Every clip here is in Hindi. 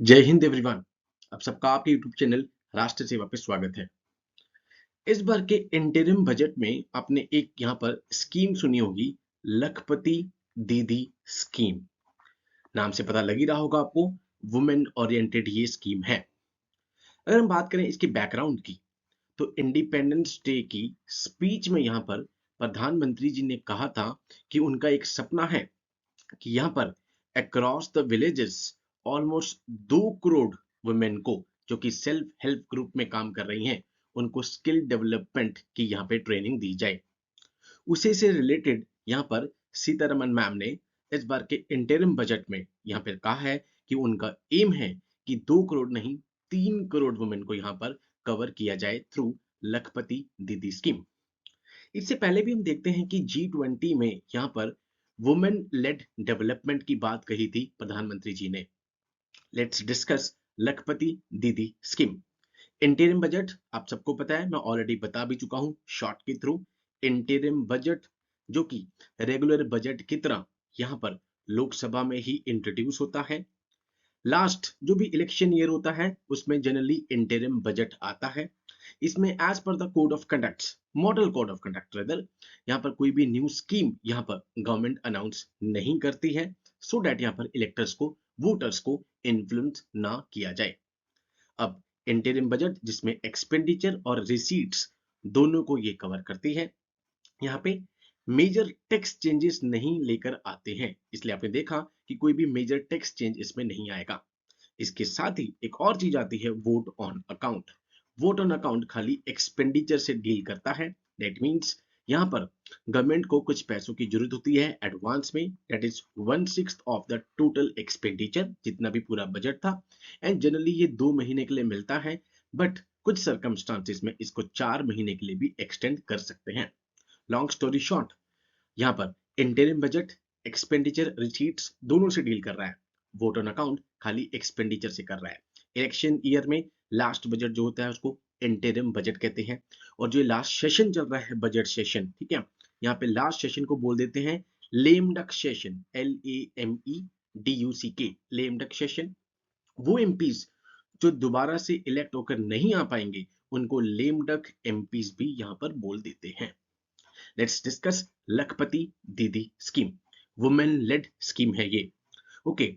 जय हिंद एवरीवन। आप सबका आपके यूट्यूब चैनल राष्ट्र सेवा पे स्वागत है। इस बार के इंटरिम बजट में आपने एक यहाँ पर स्कीम सुनी होगी, लखपति दीदी स्कीम। नाम से पता लग ही रहा होगा आपको, वुमेन ओरिएंटेड ये स्कीम है। अगर हम बात करें इसके बैकग्राउंड की, तो इंडिपेंडेंस डे की स्पीच में यहाँ पर प्रधानमंत्री जी ने कहा था कि उनका एक सपना है कि यहाँ पर across the villages almost 2 crore women को, जो कि सेल्फ हेल्प ग्रुप में काम कर रही हैं, उनको स्किल डेवलपमेंट की यहाँ पे ट्रेनिंग दी जाए। उसी से रिलेटेड यहाँ पर सीतारमन मैम ने इस बार के इंटरिम बजट में यहाँ पर कहा है कि उनका एम है कि 2 करोड़ नहीं, 3 करोड़ वुमेन को यहाँ पर कवर किया जाए थ्रू लखपति दीदी स्कीम। इससे पहले भी हम देखते हैं कि G20 में यहाँ पर वुमेन लेड डेवलपमेंट की बात कही थी प्रधानमंत्री जी ने। लेट्स डिस्कस लखपति दीदी स्कीम। इंटरिम बजट आप सबको पता है, मैं ऑलरेडी बता भी चुका हूं शॉर्ट के थ्रू। इंटरिम बजट जो कि रेगुलर बजट की तरह यहाँ पर लोकसभा में ही इंट्रोड्यूस होता है। लास्ट जो भी इलेक्शन ईयर होता है उसमें जनरली इंटरिम बजट आता है। इसमें as per the code of conduct, model code of conduct rather, यहाँ पर कोई भी न्यू स्कीम यहाँ पर गवर्नमेंट अनाउंस नहीं करती है, सो डैट यहाँ पर इलेक्टर्स को, वोटर्स को इन्फ्लुएंस ना किया जाए। अब इंटरिम बजट जिसमें एक्सपेंडिचर और रिसीट्स दोनों को ये कवर करती है, यहाँ पे मेजर टैक्स चेंजेस नहीं लेकर आते हैं, इसलिए आपने देखा कि कोई भी मेजर टैक्स चेंज इसमें नहीं आएगा। इसके साथ ही एक और चीज आती है, vote on account. Vote on account खाली एक्सपेंडिचर से डील करता है। दैट मीन्स यहाँ पर गवर्नमेंट को कुछ पैसों की जरूरत होती है एडवांस में, that is 1/6 of the total expenditure, जितना भी पूरा बजट था। एंड जनरली ये 2 महीने के लिए मिलता है, बट कुछ सर्कमस्टांसिस में इसको 4 महीने के लिए भी एक्सटेंड कर सकते हैं। लॉन्ग स्टोरी शॉर्ट, यहाँ पर इंटरिम बजट एक्सपेंडिचर रिसीट्स दोनों से डील कर रहा है, वोट ऑन अकाउंट खाली एक्सपेंडिचर से कर रहा है। इलेक्शन ईयर में लास्ट बजट जो होता है उसको इंटरिम बजट कहते हैं। और जो लास्ट सेशन चल रहा है, बजट सेशन, ठीक है, यहाँ पे लास्ट सेशन को बोल देते हैं lame duck session, LAMEDUCK, lame duck session. वो एमपीज जो दोबारा से इलेक्ट होकर नहीं आ पाएंगे उनको लेम डक एमपीज भी यहाँ पर बोल देते हैं। लेट्स डिस्कस लखपति दीदी स्कीम। वुमेन लेड स्कीम है ये। ओके,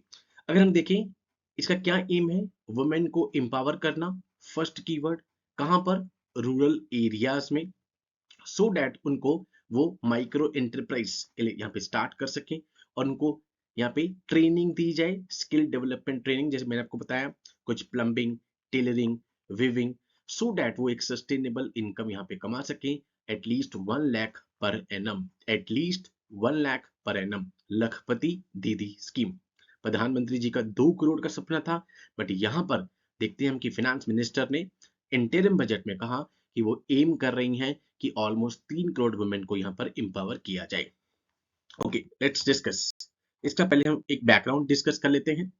अगर हम देखें इसका क्या एम है, वुमेन को एम्पावर करना। फर्स्ट कीवर्ड कहां पर, रूरल एरियाज में, सो डैट उनको वो माइक्रो एंटरप्राइज यहाँ पे स्टार्ट कर सके और उनको यहाँ पे ट्रेनिंग दी जाए, स्किल डेवलपमेंट ट्रेनिंग, जैसे मैंने आपको बताया, कुछ plumbing, tailoring, viewing, so that वो एक सस्टेनेबल इनकम यहाँ पे कमा सके, at least 1 lakh per annum, at least 1 lakh per annum. लखपति दीदी स्कीम, प्रधानमंत्री जी का 2 करोड़ का सपना था, बट यहाँ पर देखते हैं हम कि फिनेंस मिनिस्टर ने इंटरिम बजट में कहा कि वो एम कर रही हैं कि ऑलमोस्ट 3 करोड़ वुमेन को यहाँ पर एम्पावर किया जाए। Okay, let's discuss. इसका पहले हम एक बैकग्राउंड डिस्कस कर लेते हैं।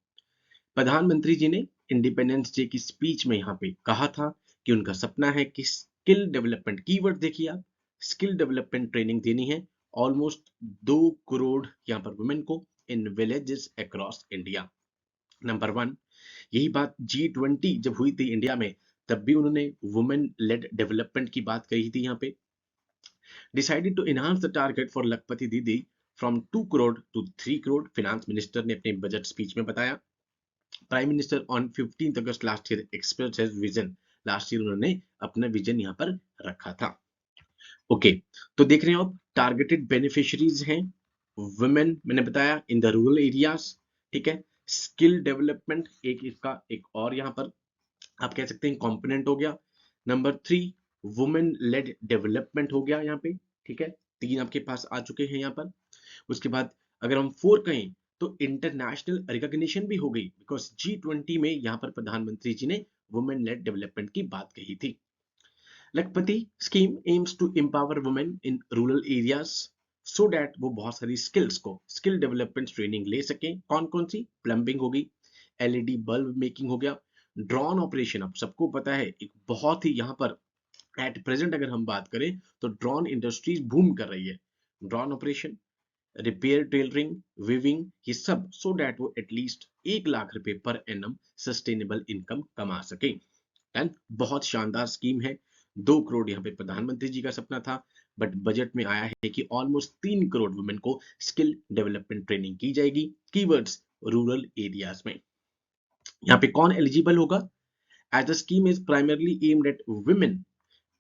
प्रधानमंत्री जी ने इंडिपेंडेंस डे की स्पीच में यहाँ पे कहा था कि उनका सपना है कि स्किल डेवलपमेंट, कीवर्ड देखिए आप, स्किल डेवलपमेंट ट्रेनिंग देनी है ऑलमोस्ट 2 करोड़ यहाँ पर वुमेन को in villages across India. Number 1, यही बात G20 जब हुई थी इंडिया में, तब भी उन्होंने वुमेन लेड डेवलपमेंट की बात कही थी। यहाँ पे decided to enhance the target for Lakhpati Didi from 2 crore to 3 crore, finance minister ने अपने बजट स्पीच में बताया। Prime minister on 15 August last year express his vision, last year उन्होंने अपना विजन यहाँ पर रखा था। ओके, तो देख रहे हो आप, टारगेटेड बेनिफिशियरीज हैं वुमेन, मैंने बताया इन द रूरल एरियाज, ठीक है। स्किल डेवलपमेंट एक इसका एक और यहाँ पर आप कह सकते हैं कंपोनेंट हो गया। नंबर 3, वुमेन लेड डेवलपमेंट हो गया यहाँ पे, ठीक है। 3 आपके पास आ चुके हैं यहाँ पर। उसके बाद अगर हम 4 कहें तो इंटरनेशनल रिकॉग्निशन भी हो गई, बिकॉज G20 में यहाँ पर प्रधानमंत्री जी ने वुमेन लेड डेवलपमेंट की बात कही थी। Lakhpati scheme aims to empower women in rural areas so that वो बहुत सारी स्किल्स को, स्किल डेवलपमेंट ट्रेनिंग ले सके। कौन कौन सी, प्लम्बिंग होगी, LED बल्ब मेकिंग हो गया, ड्रोन ऑपरेशन, आप सबको पता है एक बहुत ही यहाँ पर एट प्रेजेंट अगर हम बात करें तो ड्रोन इंडस्ट्रीज बूम कर रही है। Drone operation, repair tailoring, viewing, ये सब, सो डैट वो एटलीस्ट 1 लाख रुपए पर एनम सस्टेनेबल इनकम कमा सके। एंड बहुत शानदार स्कीम है। 2 करोड़ यहाँ पे प्रधानमंत्री जी का सपना था, बट बजट में आया है कि ऑलमोस्ट 3 करोड़ वुमेन को स्किल डेवलपमेंट ट्रेनिंग की जाएगी, कीवर्ड्स रूरल एरियाज में। यहाँ पे कौन एलिजिबल होगा? As the scheme is primarily aimed at women,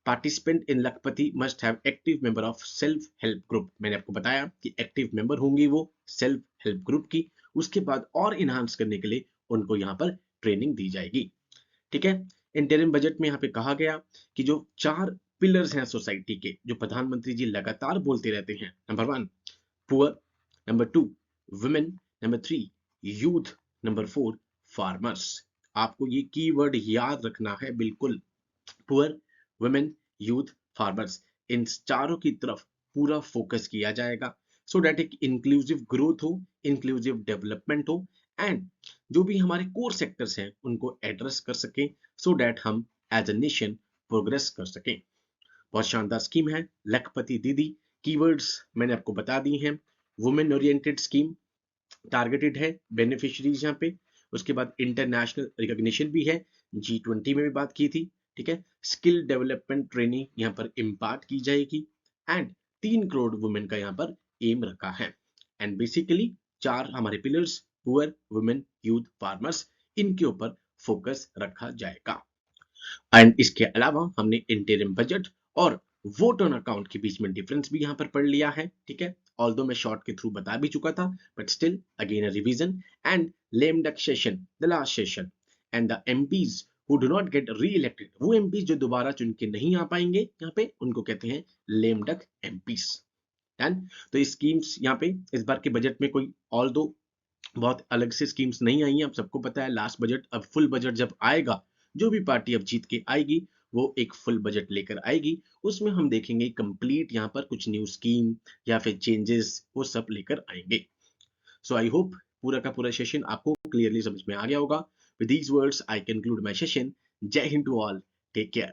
participant in Lakhpati must have active member of self help group. मैंने आपको बताया कि एक्टिव मेंबर होंगी वो सेल्फ हेल्प ग्रुप की। उसके बाद और इनहांस करने के लिए उनको यहाँ पर ट्रेनिंग दी जाएगी। ठीक है। इंटरिम बजट में यहाँ पे कहा गया कि जो 4 पिलर्स हैं सोसाइटी के, जो प्रधानमंत्री जी लगातार बोलते रहते हैं, number 1 poor, number 2 women, number 3 youth, number 4 farmers. आपको ये कीवर्ड याद रखना है बिल्कुल। पुअर, वुमेन, यूथ, फार्मर्स, इन चारों की तरफ पूरा फोकस किया जाएगा, सो डैट एक इंक्लूसिव ग्रोथ हो, इंक्लूसिव डेवलपमेंट हो, एंड जो भी हमारे कोर सेक्टर्स हैं उनको एड्रेस कर सकें, सो डैट हम एज अ नेशन प्रोग्रेस कर सकें। बहुत शानदार स्कीम है लखपति दीदी। कीवर्ड्स मैंने आपको बता दी हैं। वुमेन ओरिएंटेड स्कीम, टारगेटेड है बेनिफिशियरीज यहाँ पे। उसके बाद इंटरनेशनल रिकॉग्निशन भी है, G20 में भी बात की थी। ठीक है। स्किल डेवलपमेंट ट्रेनिंग यहाँ पर इम्पार्ट की जाएगी, एंड 3 करोड़ वुमेन का यहाँ पर एम रखा है। एंड बेसिकली 4 हमारे pillars, poor, women, youth, farmers, इनके ऊपर फोकस रखा जाएगा। एंड इसके अलावा हमने इंटरिम बजट और वोट ऑन अकाउंट के बीच में डिफरेंस भी यहाँ पर पढ़ लिया है। ठीक है। ऑल्दो मैं शॉर्ट के थ्रू बता भी चुका था, but still again a revision. And lame duck session, the last session, and the MPs who do not gate री इलेक्टेड, वो एमपीज जो दोबारा चुन के नहीं आ पाएंगे यहाँ पे, उनको कहते हैं लेम डक एमपीज। डन। तो इस स्कीम्स यहाँ पे इस बार के बजट में कोई ऑल्दो बहुत अलग से स्कीम्स नहीं आई हैं। अब सबको पता है लास्ट बजट, अब फुल बजट जब आएगा, जो भी पार्टी अब जीत के आएगी वो एक फुल बजट लेकर आएगी। उसमें हम देखेंगे कंप्लीट यहाँ पर कुछ न्यू स्कीम या फिर चेंजेस वो सब लेकर आएंगे। सो आई होप पूरा का पूरा सेशन आपको क्लियरली समझ में आ गया होगा। With these words I conclude my session. Jai Hind to all, take care.